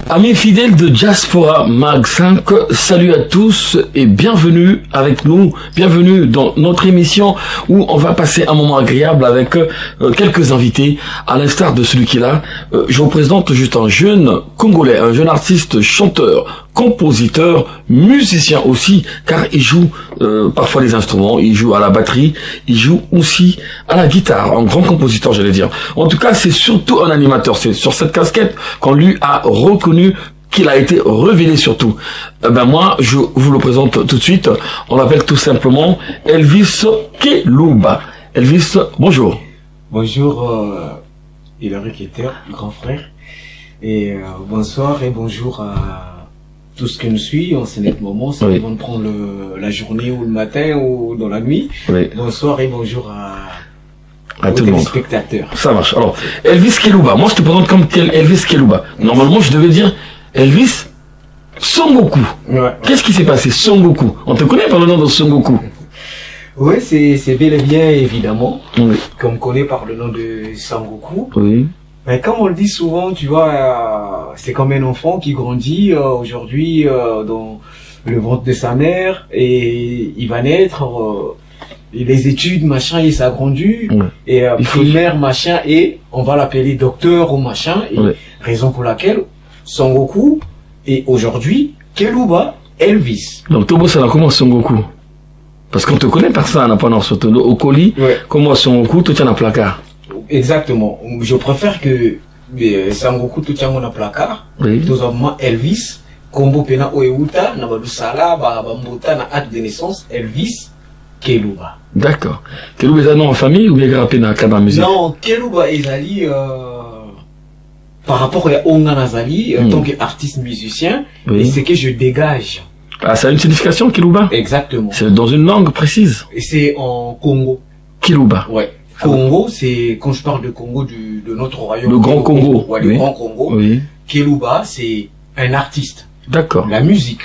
Amis fidèles de Diaspora Mag 5, salut à tous et bienvenue avec nous, bienvenue dans notre émission où on va passer un moment agréable avec quelques invités, à l'instar de celui qui est là. Je vous présente juste un jeune Congolais, un jeune artiste, chanteur, compositeur, musicien aussi, car il joue parfois les instruments, il joue à la batterie, il joue aussi à la guitare, un grand compositeur j'allais dire. En tout cas c'est surtout un animateur, c'est sur cette casquette qu'on lui a reconnu qu'il a été révélé surtout. Moi, je vous le présente tout de suite. On l'appelle tout simplement Elvis Kelouba. Elvis, bonjour. Bonjour, Hilary Keter, grand frère. Et bonsoir et bonjour à tout ce que nous suit en ce net moment. C'est avant de prendre la journée ou le matin ou dans la nuit. Oui. Bonsoir et bonjour à tout le monde. Spectateurs. Ça marche. Alors, Elvis Kelouba. Moi, je te présente comme Elvis Kelouba. Normalement, je devais dire Elvis Son Goku. Ouais. Qu'est-ce qui s'est passé, Son Goku? On te connaît par le nom de Son Goku? Oui, c'est bel et bien évidemment. Oui. Qu'on me connaît par le nom de Son Goku. Oui. Mais comme on le dit souvent, tu vois, c'est comme un enfant qui grandit aujourd'hui dans le ventre de sa mère et il va naître. Les études, machin, il s'agrandit, et primaire, machin, et on va l'appeler docteur ou machin, et raison pour laquelle Son Goku est aujourd'hui Kelouba Elvis. Donc, Tobo, ça comment Son Goku? Parce qu'on te connaît par ça, on n'a pas au colis, comment Son Goku, tout tient dans placard. Exactement. Je préfère que Son Goku, tout tient dans placard, tout simplement Elvis, Kombo Pena Oeuta, Nabadou Sala, Mbota, na acte de naissance, Elvis Kelouba. D'accord. Kelouba est un nom en famille ou bien grappé dans le cadre de la musique? Non, Kelouba est allé par rapport à Onga Nazali, en tant qu'artiste musicien, et c'est que je dégage. Ah, ça a une signification, Kelouba? Exactement. C'est dans une langue précise? Et c'est en Congo. Kelouba. Ouais. Congo, c'est, quand je parle de Congo, de notre royaume. Le Grand Congo. Ouais, le Grand Congo. Oui. Kelouba, c'est un artiste. D'accord. La musique.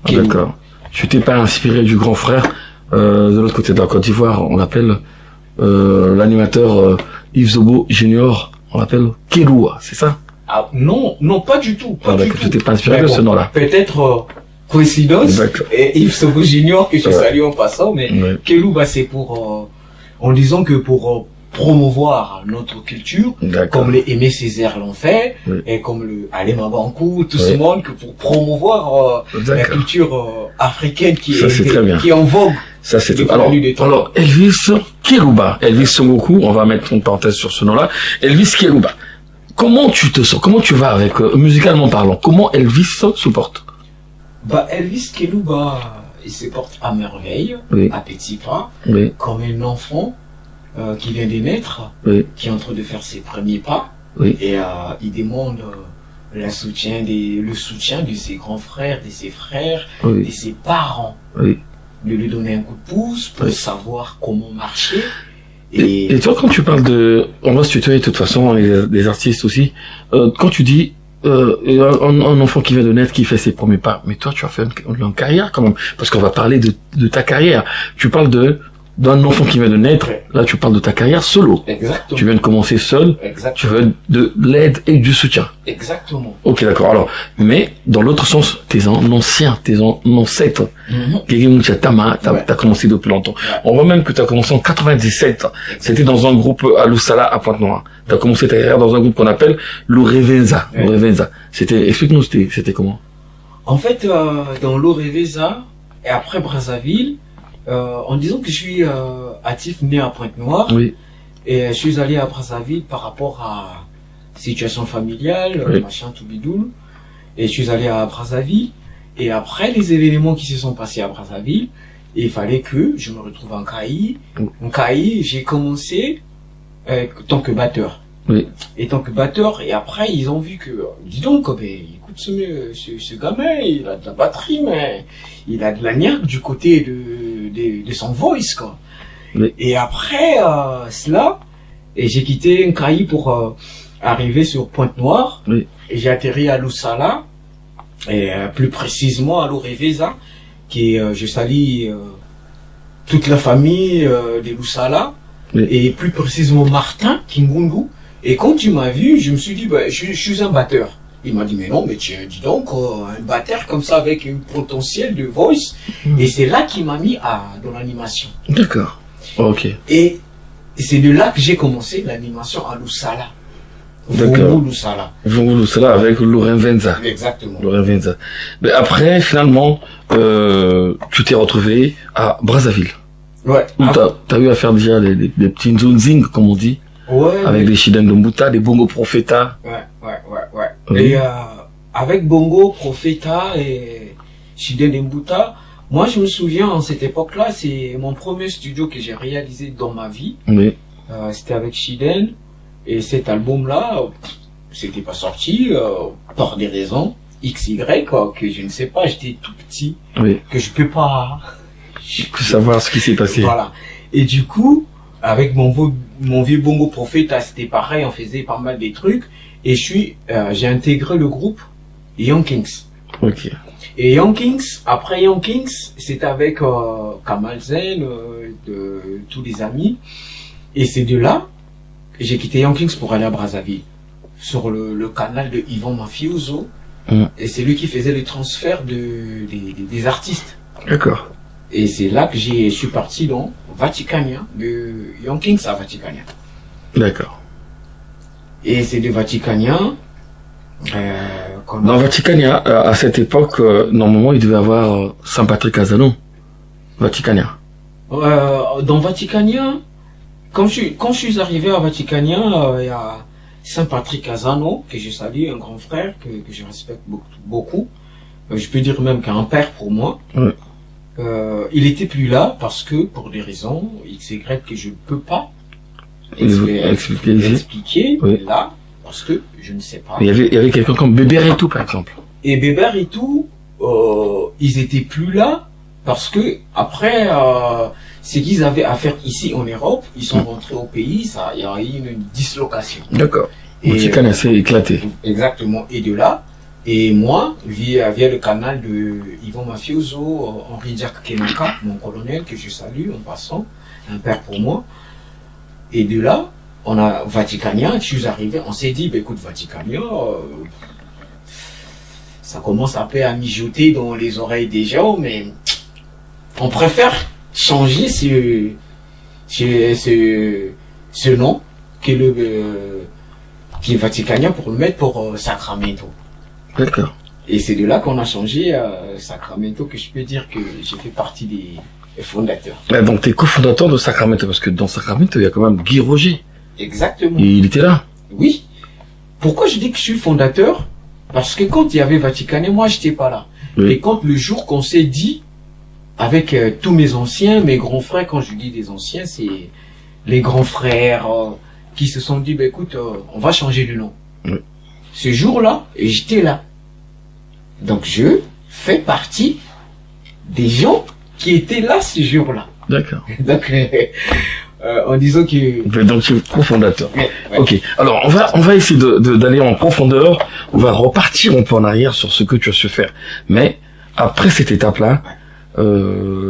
Ah, d'accord. Tu t'es pas inspiré du grand frère de l'autre côté de la Côte d'Ivoire, on l'appelle l'animateur Yves Zobo Junior, on l'appelle Keloua, c'est ça? Ah non, non, pas du tout. Pas du tout. Tu t'es pas inspiré de ce nom-là. Peut-être coïncidence, et Yves Zobo Junior que je salue en passant, mais Kelouba c'est pour en disant que pour promouvoir notre culture, comme les Aimé Césaire l'ont fait, et comme le Alema Bankou, tout ce monde, que pour promouvoir la culture africaine qui est en vogue. Ça c'est tout. Alors Elvis Kelouba, Elvis Son Goku, on va mettre une parenthèse sur ce nom-là. Elvis Kelouba. Comment tu te sens? Comment tu vas avec musicalement parlant? Comment Elvis se porte? Bah Elvis Kelouba, il se porte à merveille, à petits pas, comme un enfant. Qui vient de naître, qui est en train de faire ses premiers pas, et il demande le soutien de ses grands frères, de ses frères, de ses parents, de lui donner un coup de pouce pour savoir comment marcher. Et toi, quand tu parles de, on va se tutoyer de toute façon, les artistes aussi, quand tu dis un enfant qui vient de naître, qui fait ses premiers pas, mais toi, tu as fait une carrière quand même, parce qu'on va parler de ta carrière. Tu parles d'un enfant qui vient de naître, là tu parles de ta carrière solo. Exactement. Tu viens de commencer seul, tu veux de l'aide et du soutien. Exactement. Ok, d'accord. Alors, mais dans l'autre sens, tes ancêtres, t'as commencé depuis longtemps. On voit même que t'as commencé en 97. C'était dans un groupe à Loussala, à Pointe-Noire. T'as commencé ta carrière dans un groupe qu'on appelle l'Orevenza. C'était, explique-nous, c'était comment? En fait, dans l'Orevenza, et après Brazzaville, en disant que je suis actif né à Pointe-Noire, et je suis allé à Brazzaville par rapport à situation familiale, machin tout bidoule, et je suis allé à Brazzaville, et après les événements qui se sont passés à Brazzaville, il fallait que je me retrouve en Caï. En Caï, j'ai commencé tant que batteur. Et tant que batteur, et après ils ont vu que, dis donc, écoute ce gamin, il a de la batterie, mais il a de la niaque du côté de son voice, quoi. Et après cela, et j'ai quitté Nkaï pour arriver sur Pointe-Noire, et j'ai atterri à Loussala, et plus précisément à l'Orevenza, qui est, je salue toute la famille de Loussala, et plus précisément Martin Kingundu. Et quand tu m'as vu, je me suis dit, bah, je suis un batteur. Il m'a dit, mais non, mais tiens, dis donc, un batteur comme ça avec un potentiel de voice. Et c'est là qu'il m'a mis dans l'animation. D'accord. Ok. Et c'est de là que j'ai commencé l'animation à Lusala. D'accord. Lusala. Lusala avec Laurent Venza. Exactement. Laurent Venza. Mais après, finalement, tu t'es retrouvé à Brazzaville. Ouais. Où t'as eu à faire déjà des petits nzunzing, comme on dit. Ouais. Avec des Shiden Dombuta, des Bongo Profeta. Ouais. Oui. Et avec Bongo Profeta et Shiden Dombuta, moi je me souviens, en cette époque-là, c'est mon premier studio que j'ai réalisé dans ma vie. Oui. C'était avec Shiden. Et cet album-là, c'était pas sorti par des raisons XY, que je ne sais pas, j'étais tout petit, oui. Que je peux pas savoir ce qui s'est passé. Voilà. Et du coup, avec mon vieux Bongo Profeta, c'était pareil, on faisait pas mal des trucs. Et j'ai intégré le groupe Young Kings. Ok. Et Young Kings, après Young Kings, c'était avec Kamal Zen, tous les amis. Et c'est de là que j'ai quitté Young Kings pour aller à Brazzaville, sur le canal de Yvan Mafioso. Et c'est lui qui faisait le transfert des artistes. D'accord. Et c'est là que je suis parti dans Vaticania, de Young Kings à Vaticania. D'accord. Et c'est de Vaticania... dans Vaticania, à cette époque, normalement, il devait avoir Saint-Patrick Casano. Vaticania. Dans Vaticania, quand je suis arrivé à Vaticania, il y a Saint-Patrick Casano, que je salue, un grand frère, que je respecte beaucoup. Je peux dire même qu'un père pour moi. Ouais. Il était plus là parce que, pour des raisons XY que je ne peux pas expliquer oui. Là, parce que je ne sais pas. Il y avait quelqu'un comme Bébert et tout, par exemple. Et Bébert et tout, ils étaient plus là parce que après, ce qu'ils avaient à faire ici en Europe, ils sont rentrés au pays, il y a eu une dislocation. D'accord. Vaticania s'est éclaté. Exactement. Et de là, et moi, via le canal de Yvan Mafioso, Henri Jacques Kenaka, mon colonel, que je salue en passant, un père pour moi. Et de là, on a Vaticania, je suis arrivé, on s'est dit, bah, écoute, Vaticania, ça commence un peu à mijoter dans les oreilles des gens, mais on préfère changer ce nom qui est Vaticania pour le mettre pour Sacramento. D'accord. Et c'est de là qu'on a changé Sacramento, que je peux dire que j'ai fait partie des fondateurs. Donc tu es cofondateur de Sacramento, parce que dans Sacramento, il y a quand même Guy Roger. Exactement. Et il était là. Oui. Pourquoi je dis que je suis fondateur? Parce que quand il y avait Vaticania, moi j'étais pas là. Oui. Et quand le jour qu'on s'est dit, avec tous mes anciens, mes grands frères, quand je dis des anciens, c'est les grands frères qui se sont dit, bah, écoute, on va changer de nom. Oui. Ce jour-là, j'étais là. Donc je fais partie des gens qui étaient là ce jour-là. D'accord. Donc, en disant que... Donc tu es cofondateur. Ouais. Ok. Alors on va essayer d'aller en profondeur. On va repartir un peu en arrière sur ce que tu as su faire. Mais après cette étape-là,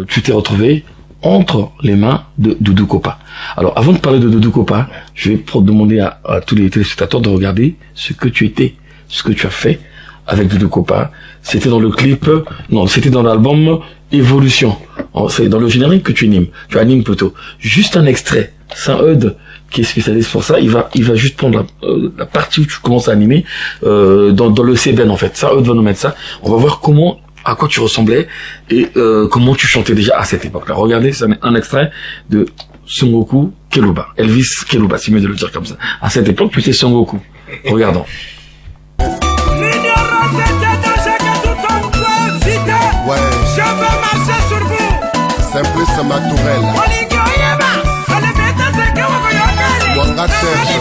tu t'es retrouvé entre les mains de Doudou Kopa. Alors avant de parler de Doudou Kopa, je vais demander à tous les téléspectateurs de regarder ce que tu étais, ce que tu as fait avec Doudou Kopa. C'était dans le clip, non, c'était dans l'album Évolution. C'est dans le générique que tu animes plutôt. Juste un extrait. Saint-Eudes, qui est spécialiste pour ça, il va juste prendre la partie où tu commences à animer, dans le CBN en fait. Saint-Eudes va nous mettre ça. On va voir à quoi tu ressemblais et comment tu chantais déjà à cette époque-là. Regardez, ça met un extrait de Son Goku Keluba. Elvis Keluba, c'est mieux de le dire comme ça. À cette époque, tu étais Son Goku. Regardons. Ouais. Je veux marcher sur vous. Simplice Matourelle. Wanga Serge.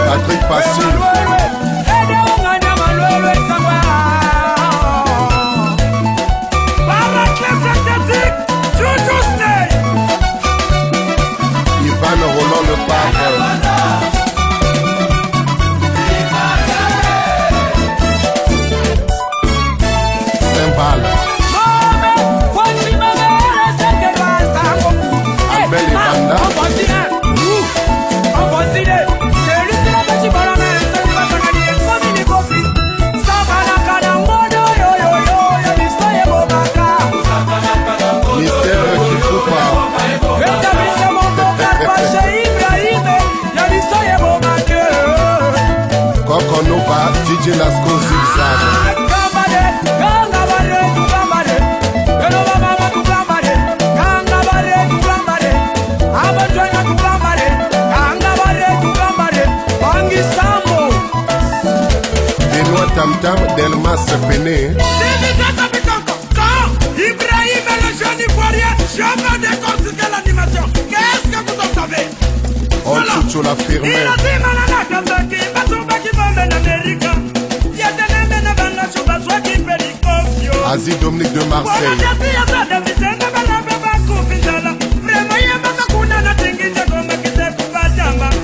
Patrick Passil. Ivan Roland le Nova, DJ Nasco Zigzag. Tam Tam Delmas Pené. Ibrahim le jeune ivoirien, je veux décortiquer l'animation. Qu'est-ce que vous en savez? On chucho la firme. Asie Dominique de Marseille.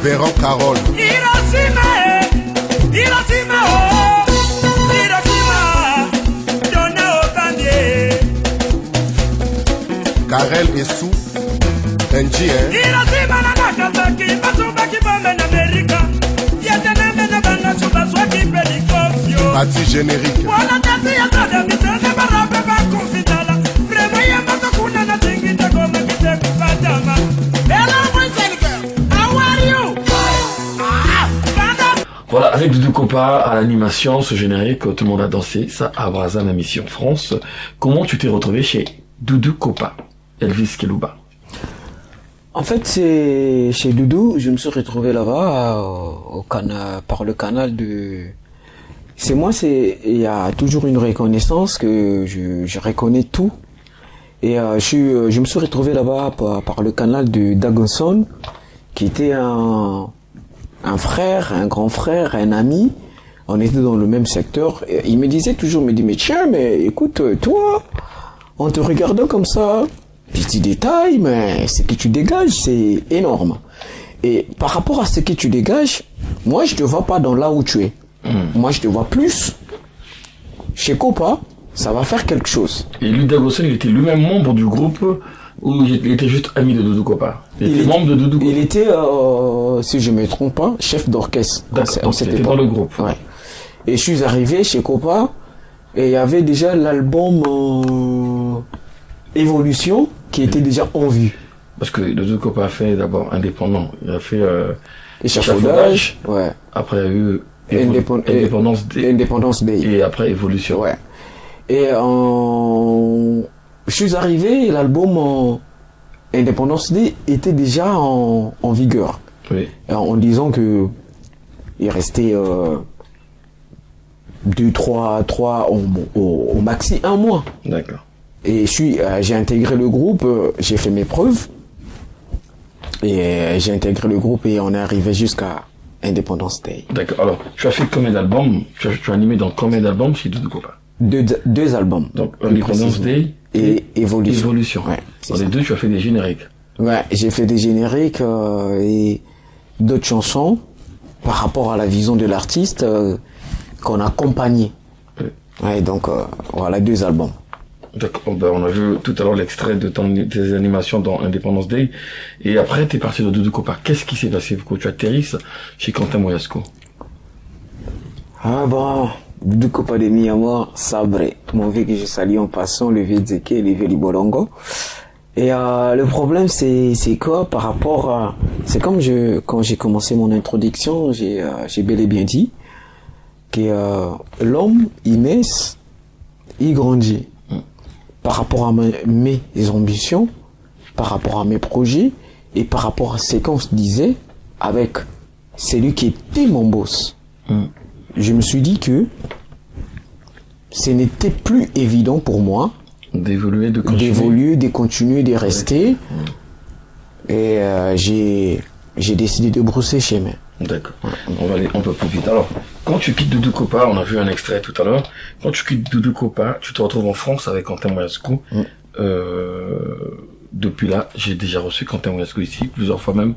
Véran Carole. Karel et Sou, NG, Parti générique. Voilà, avec Doudou Kopa à l'animation, ce générique, tout le monde a dansé, ça à Brazza, la mission France. Comment tu t'es retrouvé chez Doudou Kopa, Elvis Kelouba? En fait, c'est chez Doudou, je me suis retrouvé là-bas par le canal de... il y a toujours une reconnaissance que je reconnais tout. Et je me suis retrouvé là-bas par le canal de Dagonson, qui était un frère, un grand frère, un ami. On était dans le même secteur. Et il me disait toujours, mais tiens, mais écoute, toi, en te regardant comme ça, petit détail, mais ce que tu dégages, c'est énorme. Et par rapport à ce que tu dégages, moi, je te vois pas dans là où tu es. Moi, je te vois plus. Chez Kopa, ça va faire quelque chose. Et lui, Dagonson, il était lui-même membre du groupe ou il était juste ami de Doudou Kopa? Il était membre de Doudou Kopa. Il était, si je me trompe pas, chef d'orchestre. D'accord, c'était dans le groupe. Ouais. Et je suis arrivé chez Kopa et il y avait déjà l'album Évolution qui était déjà en vue. Parce que Doudou Kopa a fait d'abord indépendant. Il a fait Échafaudage. Ouais. Après, il y a eu Indépendance Day. Et après Évolution. Ouais. Et je suis arrivé et l'album Indépendance Day était déjà en vigueur. Oui. En disant que il restait 2, 3 au maxi 1 mois. D'accord. Et j'ai intégré le groupe, j'ai fait mes preuves. Et j'ai intégré le groupe et on est arrivé jusqu'à Independence Day. D'accord. Alors, tu as fait combien d'albums? Tu as animé dans combien d'albums chez Doudou Kopa? Deux albums. Donc, Independence Day et Évolution. Ouais. Dans les deux, tu as fait des génériques. Ouais, j'ai fait des génériques et d'autres chansons par rapport à la vision de l'artiste qu'on a accompagné. Oui. Ouais, donc voilà 2 albums. D'accord. Ben, on a vu tout à l'heure l'extrait de tes animations dans Independence Day. Et après, tu es parti de Doudou Kopa. Qu'est-ce qui s'est passé quand tu atterrisses chez Quentin Moyasco? Ah bon, Doudou Kopa de Miyama, Sabré. Mon vieux que je salue en passant, le vieux Zeke, le vieux Libolongo. Et le problème, c'est quoi par rapport à... C'est comme quand j'ai commencé mon introduction, j'ai bel et bien dit que l'homme, il naît, il grandit. Par rapport à mes ambitions, par rapport à mes projets et par rapport à ce qu'on se disait avec celui qui était mon boss. Je me suis dit que ce n'était plus évident pour moi d'évoluer, de continuer, de rester. Et j'ai décidé de brousser chemin. D'accord. On va aller un peu plus vite. Alors, quand tu quittes Doudou Kopa, on a vu un extrait tout à l'heure. Quand tu quittes Doudou Kopa, tu te retrouves en France avec Quentin Moyasco. Depuis là, j'ai déjà reçu Quentin Moyasco ici, plusieurs fois même.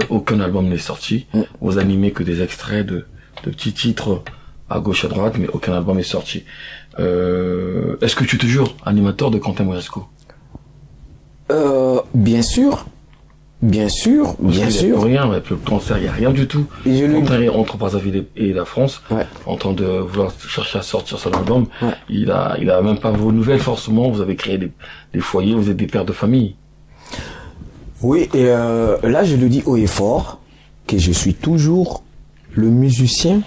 Aucun album n'est sorti. Vous animez que des extraits de petits titres à gauche à droite, mais aucun album est sorti. Est-ce que tu es toujours animateur de Quentin Moyasco? Bien sûr. Bien sûr. Rien, avec le concert, il n'y a rien du tout. Entre Brazzaville et la France, en train de vouloir chercher à sortir son album, il a même pas vos nouvelles forcément. Vous avez créé des foyers, vous êtes des pères de famille. Oui, et là je le dis haut et fort que je suis toujours le musicien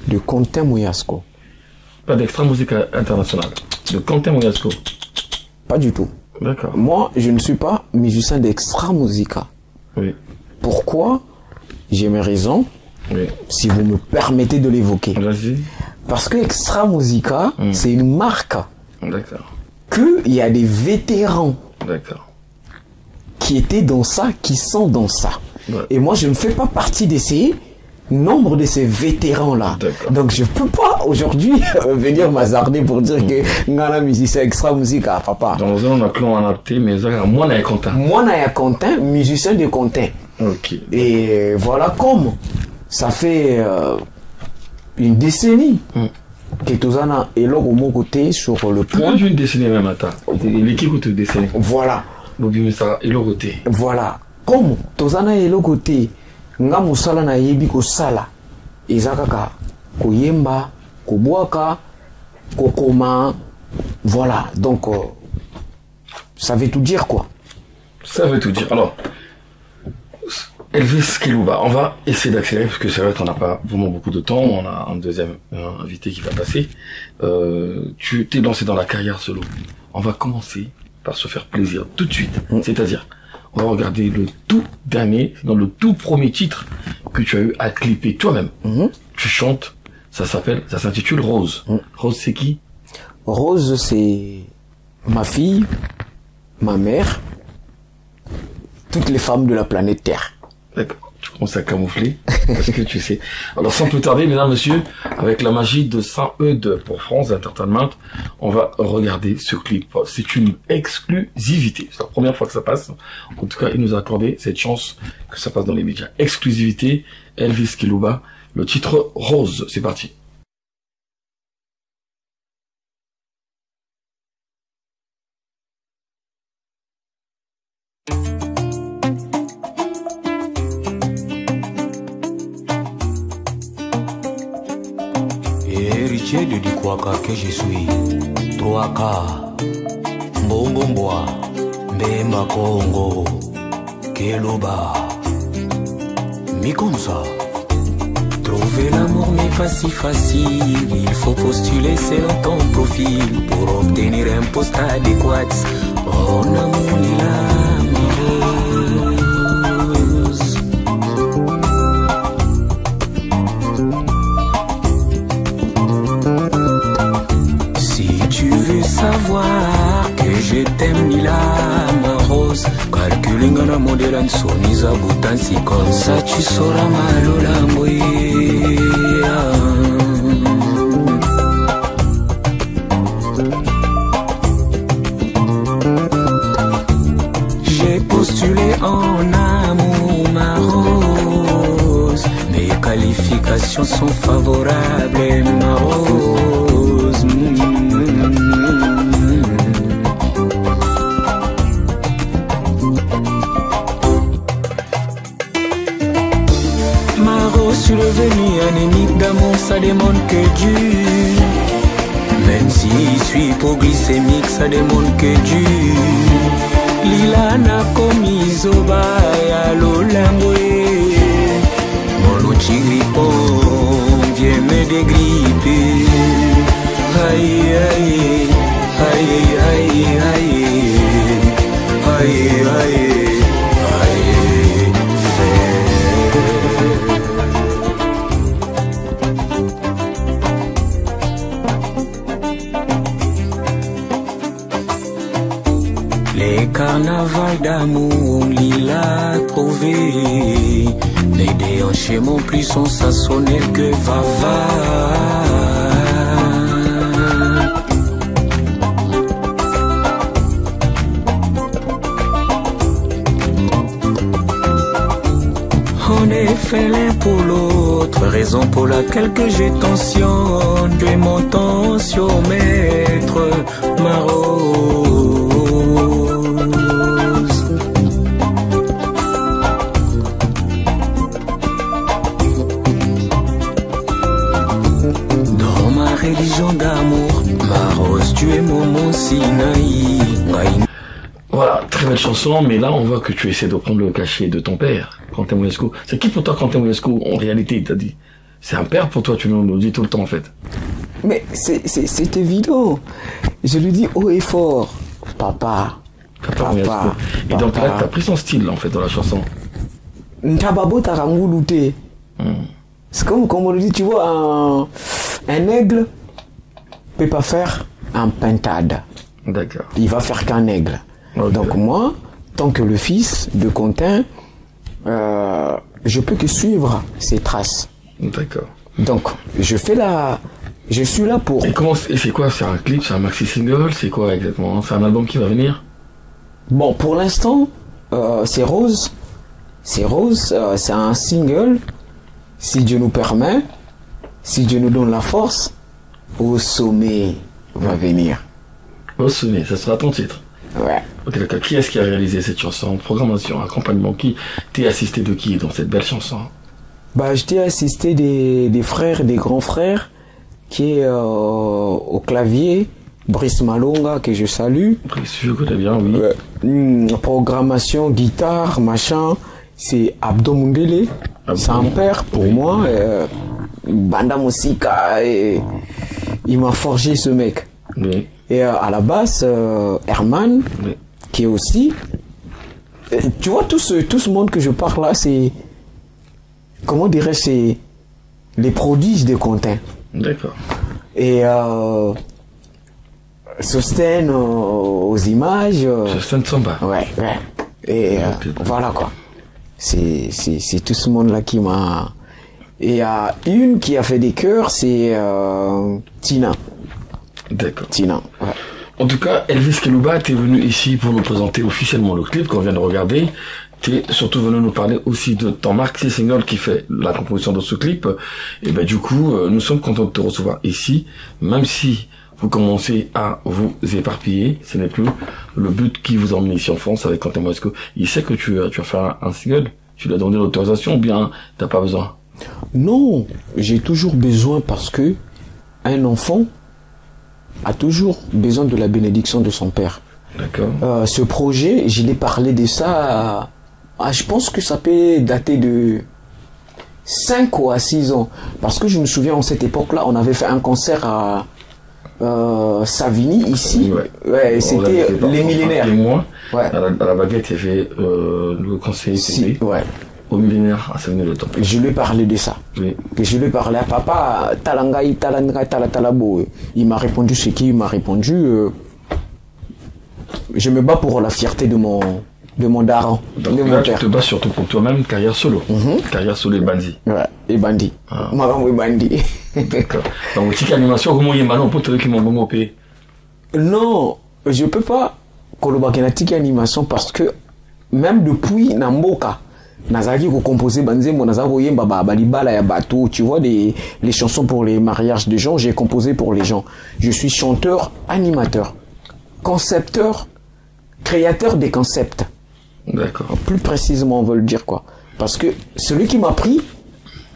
De Quentin Mouyasco. Pas d'extra musique internationale. De Quentin Mouyasco. Pas du tout. D'accord. Moi, je ne suis pas musicien d'extra musica. Oui. Pourquoi? J'ai mes raisons. Oui. Si vous me permettez de l'évoquer. Vas-y. Parce que Extra Musica, c'est une marque. D'accord. Qu'il y a des vétérans. D'accord. Qui étaient dans ça, qui sont dans ça. Ouais. Et moi, je ne fais pas partie de ces nombre de ces vétérans-là. Donc, je peux pas aujourd'hui venir m'hazarder pour dire que ngana musicien Extra Musica, papa. Dans un on a clon adapté, mais moi, on Quentin. Moi, on Quentin, musicien de Quentin. Ok. Et voilà comme ça fait une décennie que Tozana est là au mon côté sur le point. Plus d'une décennie même, attends. L'équipe ou une décennie. Voilà. Voilà. Comme Tozana est là côté, nga musala na yebi ko sala. Ezakaka ko yemba, ko boaka, ko koma. Voilà. Donc ça veut tout dire quoi. Ça veut tout dire. Alors, Elvis Kilouba, on va essayer d'accélérer parce que c'est vrai qu'on n'a pas vraiment beaucoup de temps. On a un deuxième invité qui va passer. Tu t'es lancé dans la carrière solo. On va commencer par se faire plaisir tout de suite. C'est-à-dire, on va regarder le tout dernier, dans le tout premier titre que tu as eu à clipper toi-même. Tu chantes, ça s'intitule Rose. Rose, c'est qui? Rose, c'est ma fille, ma mère, toutes les femmes de la planète Terre. D'accord, tu commences à camoufler, parce que tu sais. Alors sans plus tarder, mesdames, messieurs, avec la magie de Saint-Eudes pour France Entertainment, on va regarder ce clip. C'est une exclusivité. C'est la première fois que ça passe. En tout cas, il nous a accordé cette chance que ça passe dans les médias. Exclusivité, Elvis Kilouba, le titre Rose. C'est parti. Héritier de Dikwaka que je suis, 3K, Mbongomboa, Mbemba Congo, Keloba, Mikonsa. Trouver l'amour n'est pas si facile, il faut postuler selon ton profil pour obtenir un poste adéquat. Oh, amour, amoureuse. Si tu veux savoir que je t'aime, Nila, ma rose, calcule un modèle en sonisa boutan, si comme ça tu sauras malolamboye. J'ai postulé en amour, ma rose, mes qualifications sont favorables, ma rose. Ma rose, tu es devenu un énigme d'amour, ça demande que Dieu. Même si je suis hypoglycémique, ça demande que Dieu. Lila na komizoba ya lolangwe. Mon petit grippon vient me dégripper. Aïe aïe aïe aïe aïe aïe aïe aïe les carnavals d'amour, Lila trouvé. Les déhanchés mon plus sont ça sonner que va. On est fait l'un pour l'autre, raison pour laquelle que j'ai tension. Tu es mon tensiomètre, ma rose. Dans ma religion d'amour, ma rose, tu es mon Sinaï. Voilà, très belle chanson, mais là on voit que tu essaies de prendre le cachet de ton père, Quentin Mouyasco. C'est qui pour toi Quentin Mouyasco en réalité, t'as dit? C'est un père pour toi, tu nous le dis tout le temps en fait. Mais c'est évident. Je lui dis haut et fort, papa. Et donc là, t'as pris son style en fait dans la chanson. Ntababo tarangulute. C'est comme on le dit, tu vois, un aigle peut pas faire un pintade. D'accord. Il va faire qu'un aigle. Okay. Donc moi, tant que le fils de Quentin, je peux que suivre ses traces. D'accord. Donc je suis là pour. Et c'est quoi? C'est un clip, c'est un maxi single, c'est quoi exactement? C'est un album qui va venir? Bon, pour l'instant, c'est Rose. C'est Rose, c'est un single. Si Dieu nous permet, si Dieu nous donne la force, Au sommet va venir. Au sommet, ça sera ton titre. Ouais. Ok, d'accord. Qui est-ce qui a réalisé cette chanson? Programmation, accompagnement, qui? T'es assisté de qui dans cette belle chanson? Bah, je t'ai assisté des frères, des grands frères, qui est au clavier, Brice Malonga, que je salue. Brice, je connais bien, oui. Programmation, guitare, machin, c'est Abdo Mundele. C'est un père pour moi. Banda Musica, il m'a forgé ce mec. Oui. Et à la basse, Herman, oui, qui est aussi. Tu vois, tout ce monde que je parle là, c'est. Comment dirais-je, c'est les prodiges de Quentin. D'accord. Et Sosten aux images. Sosten Samba. Ouais, ouais. Et voilà quoi. C'est tout ce monde là qui m'a. Et il y a une qui a fait des chœurs, c'est Tina. D'accord. Tina, ouais. En tout cas, Elvis Kelouba, t'es venu ici pour nous présenter officiellement le clip qu'on vient de regarder. T'es surtout venu nous parler aussi de ton maxi single qui fait la composition de ce clip. Et ben du coup, nous sommes contents de te recevoir ici, même si vous commencez à vous éparpiller. Ce n'est plus le but qui vous emmène ici en France avec Quentin Moresco. Il sait que tu as fait un single. Tu lui as donné l'autorisation ou bien t'as pas besoin? Non, j'ai toujours besoin parce que un enfant a toujours besoin de la bénédiction de son père. D'accord. Ce projet, je l'ai parlé de ça, je pense que ça peut dater de 5 ou à 6 ans. Parce que je me souviens, en cette époque-là, on avait fait un concert à Savigny, ici. Ouais. Ouais, c'était les millénaires. Et moi, ouais. à la baguette, il y avait le conseiller TV. Ouais. Au millénaire, à Savigny le temps. Je lui ai parlé de ça. Oui. Que je lui ai parlé à papa, Talangai, Talatalabo. Il m'a répondu ce qu'il m'a répondu. Je me bats pour la fierté de mon daron. Donc de là, mon tu père. te bats surtout pour toi-même, carrière solo. Carrière solo et bandit. Ouais, et bandit. Ah. Maman et bandit. D'accord. Donc, petite animation, comment il y a maintenant pour te dire qu'ils m'ont bon pays? Non, je peux pas colobakenatique animation parce que même depuis Namboka, Nazaki ko composé banzembo nazako yemba balibala ya bateau, tu vois les chansons pour les mariages des gens, j'ai composé pour les gens. Je suis chanteur, animateur, concepteur, créateur des concepts. D'accord. Plus précisément, on veut le dire quoi. Parce que celui qui m'a appris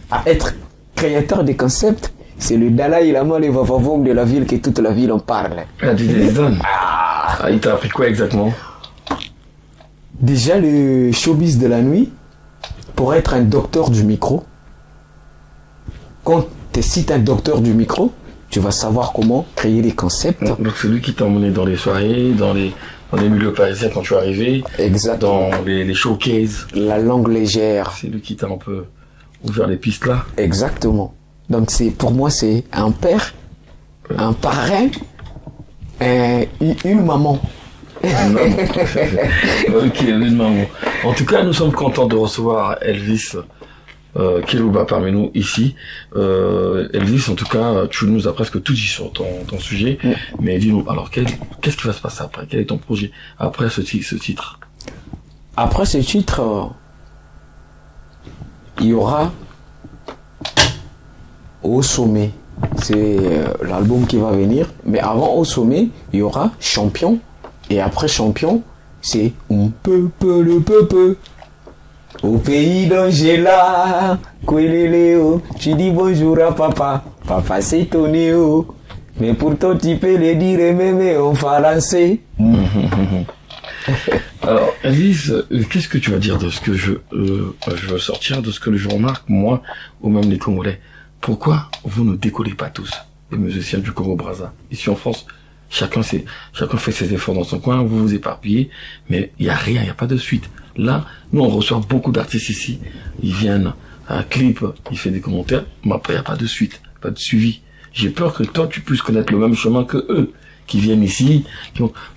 à être créateur des concepts, c'est le Dalai Lama, le vavavom de la ville, que toute la ville en parle. Ah, il t'a appris quoi exactement? Déjà le showbiz de la nuit, pour être un docteur du micro, quand tu cites un docteur du micro, tu vas savoir comment créer des concepts. Donc c'est lui qui t'a emmené dans les soirées, dans les milieux parisiens quand tu es arrivé. Exactement. Dans les showcases. La langue légère. C'est lui qui t'a un peu ouvert les pistes là. Exactement. Donc pour moi c'est un père, un parrain, une maman. Ok, une maman. En tout cas, nous sommes contents de recevoir Elvis Kelouba parmi nous ici. Elvis, en tout cas, tu nous as presque tout dit sur ton sujet. Mais dis-nous, alors, qu'est-ce qui va se passer après? Quel est ton projet après ce titre? Après ce titre, il y aura Au sommet. C'est l'album qui va venir. Mais avant Au sommet, il y aura Champion. Et après Champion, c'est un peu le peuple. Au pays d'Angela, Kouéléléo, tu dis bonjour à papa. Papa s'est étonné, oh. Mais pourtant tu peux le dire même en français. Alors, Elvis, qu'est-ce que tu vas dire de ce que je veux sortir, de ce que je remarque, moi, ou même les Congolais? pourquoi vous ne décollez pas tous, les musiciens du Congo-Brazza? Ici en France, chacun fait ses efforts dans son coin, vous vous éparpillez, mais il y a rien, il n'y a pas de suite. Là, nous on reçoit beaucoup d'artistes ici, ils viennent, un clip, ils font des commentaires, mais après il n'y a pas de suite, pas de suivi. J'ai peur que toi tu puisses connaître le même chemin que eux, qui viennent ici,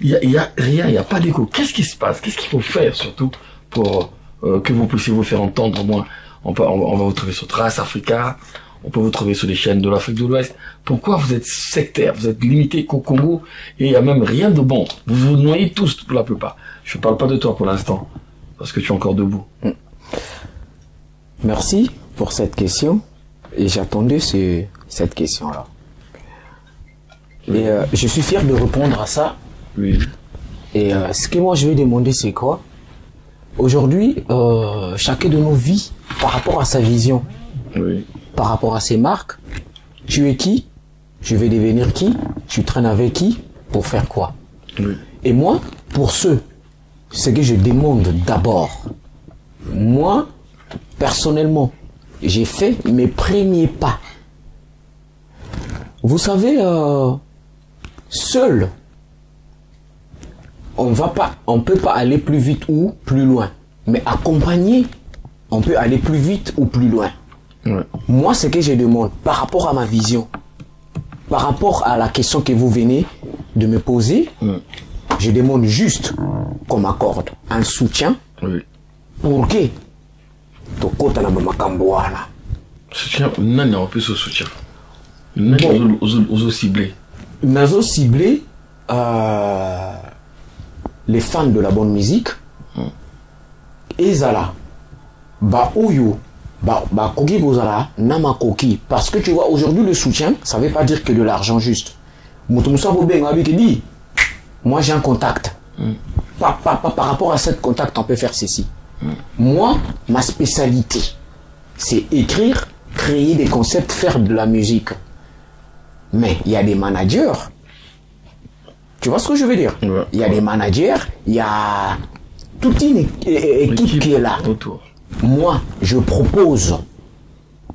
il y a rien, il n'y a pas d'écho. Qu'est-ce qui se passe? Qu'est-ce qu'il faut faire surtout pour que vous puissiez vous faire entendre au moins? On va vous trouver sur Trace Africa, on peut vous trouver sur les chaînes de l'Afrique de l'Ouest. Pourquoi vous êtes sectaire, vous êtes limité qu'au Congo et il n'y a même rien de bon? Vous vous noyez tous pour la plupart. Je ne parle pas de toi pour l'instant, parce que tu es encore debout. Merci pour cette question. Et j'attendais cette question-là. Et je suis fier de répondre à ça. Oui. Et ce que moi je vais demander, c'est quoi? Aujourd'hui, chacun de nos vies, par rapport à sa vision, Oui. par rapport à ses marques, tu es qui? Tu veux devenir qui? Tu traînes avec qui? Pour faire quoi? Oui. Et moi, pour ce que je demande d'abord, moi, personnellement, j'ai fait mes premiers pas. Vous savez, seul, on peut pas aller plus vite ou plus loin. Mais accompagné, on peut aller plus vite ou plus loin. Ouais. Moi, ce que je demande, par rapport à ma vision, par rapport à la question que vous venez de me poser, je demande juste qu'on m'accorde un soutien. Oui. Pour que tokota na makambo wana. Soutien, nani en plus au soutien. Nani aux ciblés. Nazo ciblé les fans de la bonne musique. Ezala ba oyo ba koki bozala na makoki, parce que tu vois aujourd'hui le soutien, ça veut pas dire que de l'argent juste. Mutumsa bobenga avec dit moi j'ai un contact. Par rapport à cet contact, on peut faire ceci. Moi, ma spécialité, c'est écrire, créer des concepts, faire de la musique. Mais il y a des managers. Tu vois ce que je veux dire? Ouais. Il y a des managers, il y a toute une équipe qui est là. Autour. Moi, je propose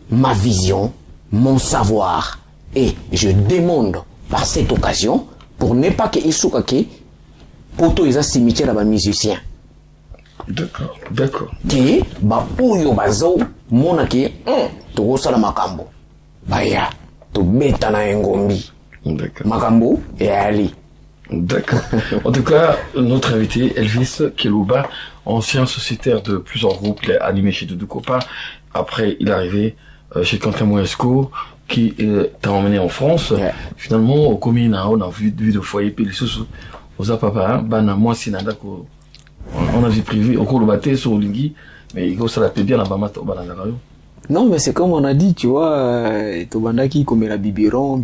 ma vision, mon savoir, et je demande par cette occasion, pour ne pas que Isukake, poto isa cimetière à musicien. D'accord, d'accord. Qui ba oyo bazo mona ki to sala makambo. Baya to beta na ngombi. D'accord. Makambo et ali. D'accord. En tout cas, notre invité, Elvis Kelouba, ancien sociétaire de plusieurs groupes, il a animé chez Doudou Copa. Après, il est arrivé chez Quentin Moesco, qui t'a emmené en France. Yeah. Finalement, au commun, on a vu de foyer, puis les sous, aux papa, bana, moi, sinada, on a vu privé, au cours de bâté, sur Olingi, mais il ça la paie bien, la bamata, au banangarayo. Non, mais c'est comme on a dit, tu vois, Tobandaki comme la biberon,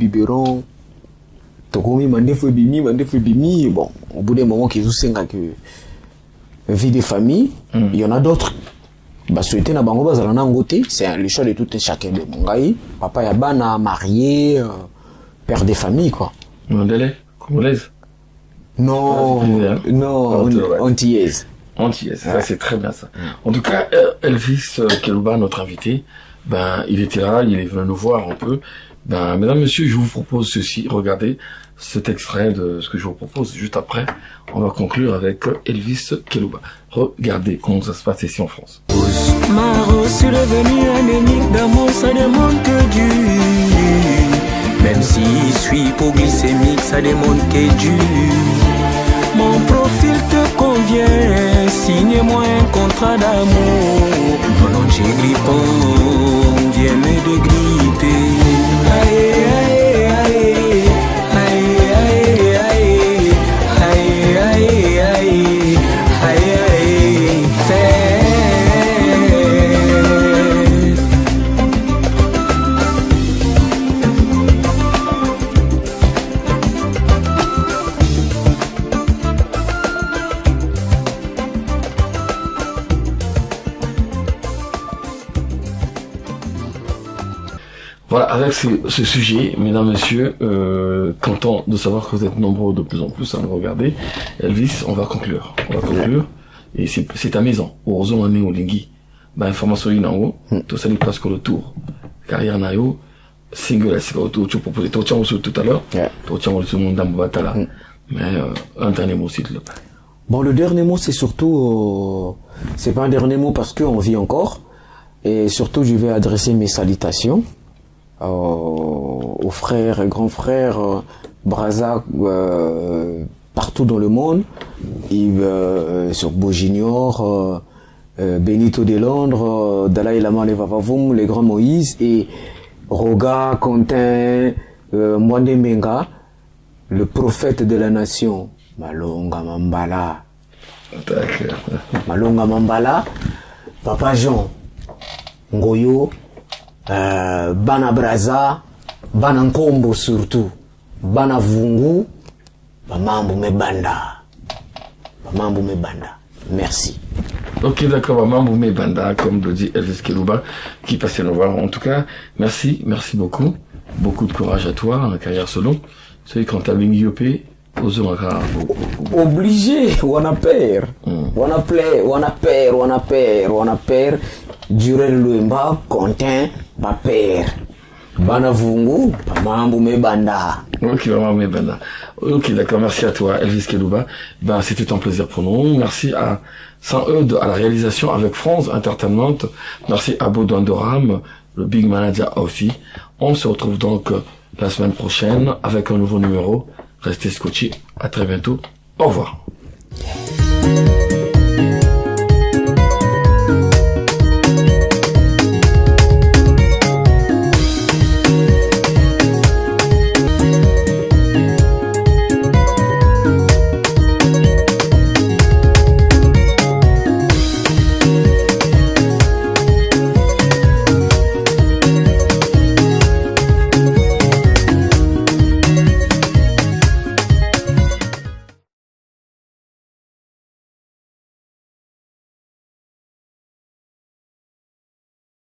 Tokomi mandefo bimi, bon, au bout d'un moment qu'ils ont que vie de famille, il y en a d'autres. Bah, souhaiter na bango bazala na ngote, c'est le choix de tout un chacun de mongaï. Papa yabana, marié, père de famille, quoi. Mandele, congolaise? Non, non, antillaise. Antillaise, ça c'est très bien ça. En tout cas, Elvis Kelouba, notre invité, ben, il était là, il est venu nous voir un peu. Ben, mesdames, messieurs, je vous propose ceci, regardez cet extrait de ce que je vous propose. Juste après, on va conclure avec Elvis Kelouba. Regardez comment ça se passe ici en France. Ma rose, c'est devenu un énigme d'amour, ça demande que du. Même si je suis hypoglycémique, ça demande que du. Mon profil te convient, signe-moi un contrat d'amour. Mon ange grippant, viens me dégripper. Aïe, aïe, aïe, aïe, aïe, aïe, aïe, aïe, aïe, aïe, fais. Voilà, avec ce sujet, mesdames, messieurs, content de savoir que vous êtes nombreux de plus en plus à nous regarder. Elvis, on va conclure. Et c'est ta maison. Heureusement, on est au Lingui. Bah, information, il y a tout ça, presque le tour. Carrière, nayo, single, c'est quoi tu proposé, tu tiens aussi tout à l'heure, tu tiens aussi mon dame batala. Mais un dernier mot s'il te plaît. Bon, le dernier mot, c'est surtout, c'est pas un dernier mot parce qu'on vit encore, et surtout, je vais adresser mes salutations aux frères et grands frères Brazza partout dans le monde, sur Beau Junior, Benito de Londres, Dalai Lama Levavavoum, les grands Moïse, et Roga, Quentin, Mwande Menga, le prophète de la nation, Malonga Mambala. Malonga Mambala, Papa Jean, Ngoyo, Bana Braza, Bana Nkombo surtout, Bana Vungu, Mambo Mebanda. Mambo Mebanda. Merci. Ok, d'accord, Mambo Mebanda, comme le dit Elvis Keluba, qui passait nous voir. En tout cas, merci beaucoup. Beaucoup de courage à toi, en carrière solo. C'est quand t'as bien yopé, obligé, on a peur. On a peur. Durer le mba, content, ma père. Bana Vungu, Mambo Mebanda. Ok, Mambo Mebanda. Ok, d'accord, merci à toi, Elvis Keluba. Ben, c'était un plaisir pour nous. Merci à Saint-Eudes à la réalisation avec France Entertainment. Merci à Baudouin Doram, le Big Manager aussi. On se retrouve donc la semaine prochaine avec un nouveau numéro. Restez scotchés. À très bientôt. Au revoir.